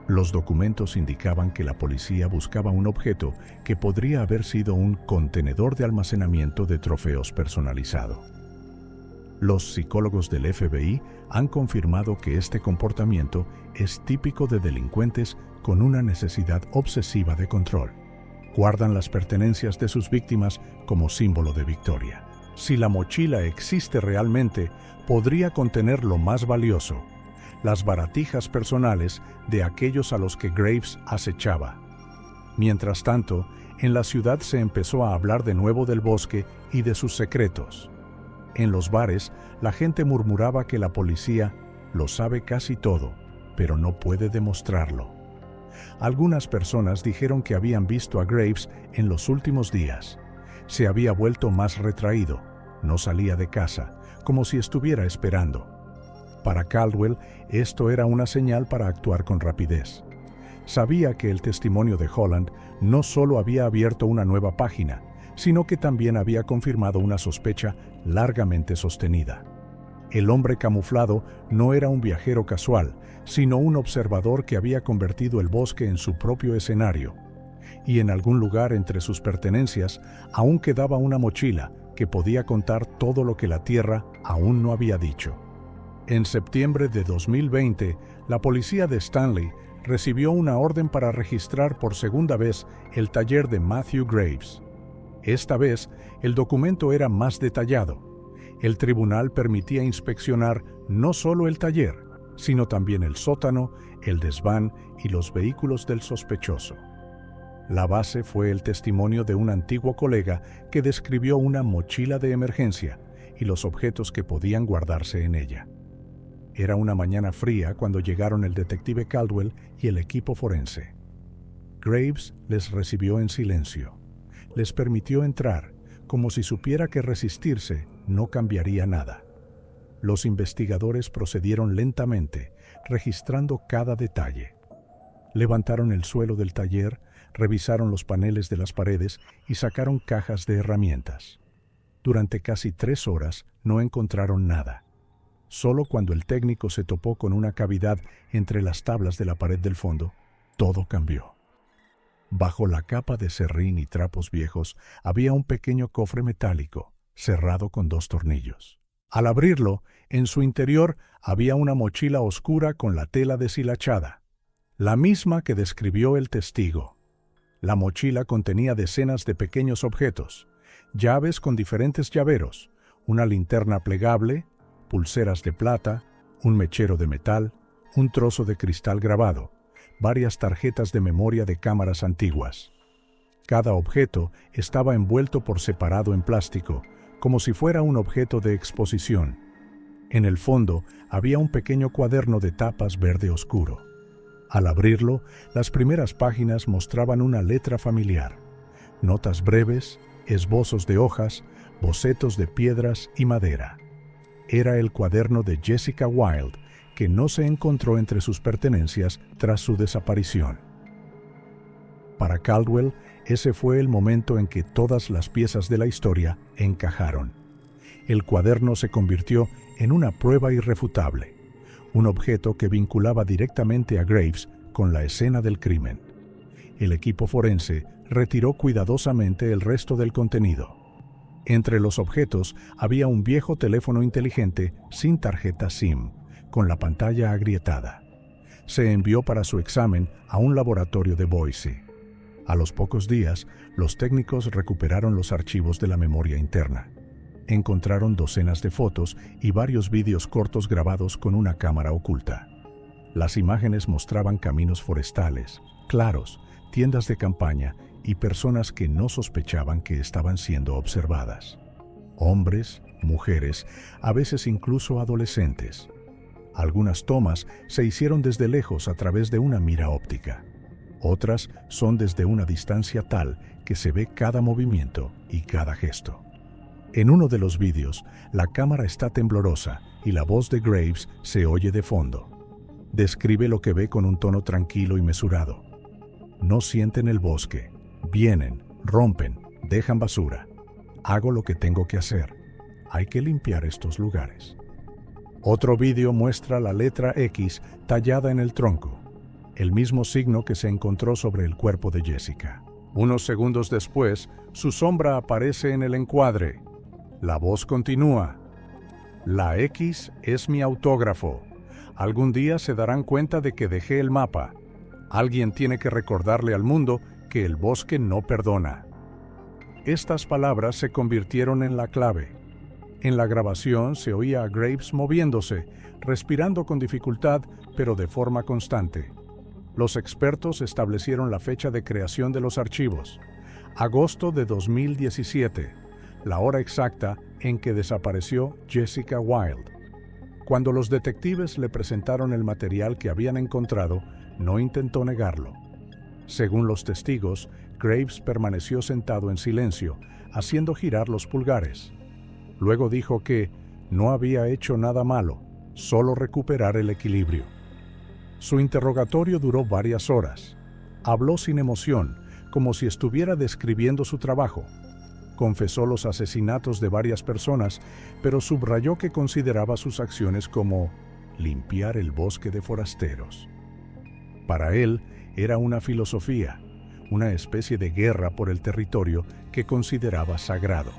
Los documentos indicaban que la policía buscaba un objeto que podría haber sido un contenedor de almacenamiento de trofeos personalizado. Los psicólogos del FBI han confirmado que este comportamiento es típico de delincuentes con una necesidad obsesiva de control. Guardan las pertenencias de sus víctimas como símbolo de victoria. Si la mochila existe realmente, podría contener lo más valioso, las baratijas personales de aquellos a los que Graves acechaba. Mientras tanto, en la ciudad se empezó a hablar de nuevo del bosque y de sus secretos. En los bares, la gente murmuraba que la policía lo sabe casi todo, pero no puede demostrarlo. Algunas personas dijeron que habían visto a Graves en los últimos días. Se había vuelto más retraído, no salía de casa, como si estuviera esperando. Para Caldwell, esto era una señal para actuar con rapidez. Sabía que el testimonio de Holland no solo había abierto una nueva página, sino que también había confirmado una sospecha largamente sostenida. El hombre camuflado no era un viajero casual, sino un observador que había convertido el bosque en su propio escenario. Y en algún lugar entre sus pertenencias aún quedaba una mochila que podía contar todo lo que la Tierra aún no había dicho. En septiembre de 2020, la policía de Stanley recibió una orden para registrar por segunda vez el taller de Matthew Graves. Esta vez, el documento era más detallado. El tribunal permitía inspeccionar no solo el taller, sino también el sótano, el desván y los vehículos del sospechoso. La base fue el testimonio de un antiguo colega que describió una mochila de emergencia y los objetos que podían guardarse en ella. Era una mañana fría cuando llegaron el detective Caldwell y el equipo forense. Graves les recibió en silencio. Les permitió entrar, como si supiera que resistirse no cambiaría nada. Los investigadores procedieron lentamente, registrando cada detalle. Levantaron el suelo del taller, revisaron los paneles de las paredes y sacaron cajas de herramientas. Durante casi 3 horas no encontraron nada. Solo cuando el técnico se topó con una cavidad entre las tablas de la pared del fondo, todo cambió. Bajo la capa de serrín y trapos viejos había un pequeño cofre metálico, cerrado con 2 tornillos. Al abrirlo, en su interior había una mochila oscura con la tela deshilachada, la misma que describió el testigo. La mochila contenía decenas de pequeños objetos, llaves con diferentes llaveros, una linterna plegable, pulseras de plata, un mechero de metal, un trozo de cristal grabado, varias tarjetas de memoria de cámaras antiguas. Cada objeto estaba envuelto por separado en plástico, como si fuera un objeto de exposición. En el fondo había un pequeño cuaderno de tapas verde oscuro. Al abrirlo, las primeras páginas mostraban una letra familiar, notas breves, esbozos de hojas, bocetos de piedras y madera. Era el cuaderno de Jessica Wilde, que no se encontró entre sus pertenencias tras su desaparición. Para Caldwell, ese fue el momento en que todas las piezas de la historia encajaron. El cuaderno se convirtió en una prueba irrefutable, un objeto que vinculaba directamente a Graves con la escena del crimen. El equipo forense retiró cuidadosamente el resto del contenido. Entre los objetos había un viejo teléfono inteligente sin tarjeta SIM, con la pantalla agrietada. Se envió para su examen a un laboratorio de Boise. A los pocos días, los técnicos recuperaron los archivos de la memoria interna. Encontraron docenas de fotos y varios vídeos cortos grabados con una cámara oculta. Las imágenes mostraban caminos forestales, claros, tiendas de campaña y personas que no sospechaban que estaban siendo observadas. Hombres, mujeres, a veces incluso adolescentes. Algunas tomas se hicieron desde lejos a través de una mira óptica. Otras son desde una distancia tal que se ve cada movimiento y cada gesto. En uno de los vídeos, la cámara está temblorosa y la voz de Graves se oye de fondo. Describe lo que ve con un tono tranquilo y mesurado. No sienten el bosque. Vienen, rompen, dejan basura. Hago lo que tengo que hacer. Hay que limpiar estos lugares. Otro vídeo muestra la letra X tallada en el tronco, el mismo signo que se encontró sobre el cuerpo de Jessica. Unos segundos después, su sombra aparece en el encuadre. La voz continúa. La X es mi autógrafo. Algún día se darán cuenta de que dejé el mapa. Alguien tiene que recordarle al mundo que el bosque no perdona. Estas palabras se convirtieron en la clave. En la grabación se oía a Graves moviéndose, respirando con dificultad, pero de forma constante. Los expertos establecieron la fecha de creación de los archivos, agosto de 2017, la hora exacta en que desapareció Jessica Wilde. Cuando los detectives le presentaron el material que habían encontrado, no intentó negarlo. Según los testigos, Graves permaneció sentado en silencio, haciendo girar los pulgares. Luego dijo que no había hecho nada malo, solo recuperar el equilibrio. Su interrogatorio duró varias horas. Habló sin emoción, como si estuviera describiendo su trabajo. Confesó los asesinatos de varias personas, pero subrayó que consideraba sus acciones como limpiar el bosque de forasteros. Para él, era una filosofía, una especie de guerra por el territorio que consideraba sagrado.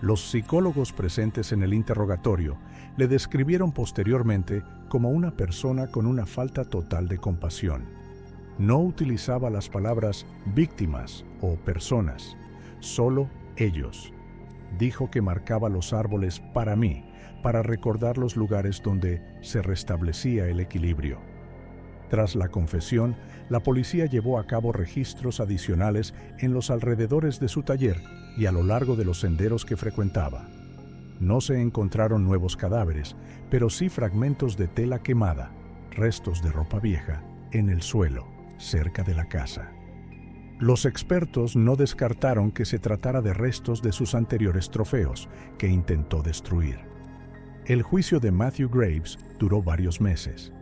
Los psicólogos presentes en el interrogatorio le describieron posteriormente como una persona con una falta total de compasión. No utilizaba las palabras víctimas o personas, solo ellos. Dijo que marcaba los árboles para mí, para recordar los lugares donde se restablecía el equilibrio. Tras la confesión, la policía llevó a cabo registros adicionales en los alrededores de su taller y a lo largo de los senderos que frecuentaba. No se encontraron nuevos cadáveres, pero sí fragmentos de tela quemada, restos de ropa vieja, en el suelo, cerca de la casa. Los expertos no descartaron que se tratara de restos de sus anteriores trofeos, que intentó destruir. El juicio de Matthew Graves duró varios meses.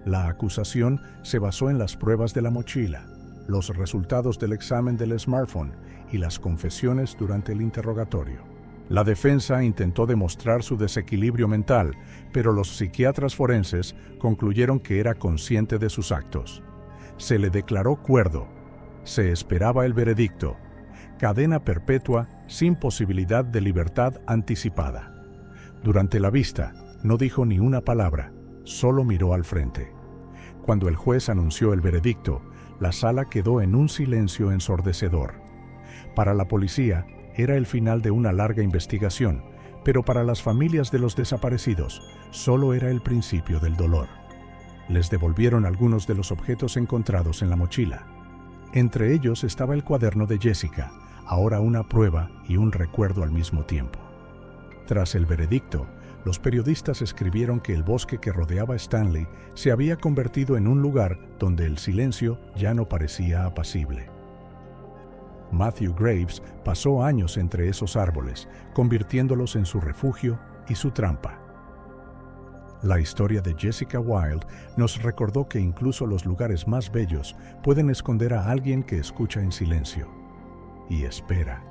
La acusación se basó en las pruebas de la mochila, los resultados del examen del smartphone y las confesiones durante el interrogatorio. La defensa intentó demostrar su desequilibrio mental, pero los psiquiatras forenses concluyeron que era consciente de sus actos. Se le declaró cuerdo. Se esperaba el veredicto: cadena perpetua sin posibilidad de libertad anticipada. Durante la vista, no dijo ni una palabra, solo miró al frente. Cuando el juez anunció el veredicto, la sala quedó en un silencio ensordecedor. Para la policía, era el final de una larga investigación, pero para las familias de los desaparecidos, solo era el principio del dolor. Les devolvieron algunos de los objetos encontrados en la mochila. Entre ellos estaba el cuaderno de Jessica, ahora una prueba y un recuerdo al mismo tiempo. Tras el veredicto, los periodistas escribieron que el bosque que rodeaba Stanley se había convertido en un lugar donde el silencio ya no parecía apacible. Matthew Graves pasó años entre esos árboles, convirtiéndolos en su refugio y su trampa. La historia de Jessica Wilde nos recordó que incluso los lugares más bellos pueden esconder a alguien que escucha en silencio y espera.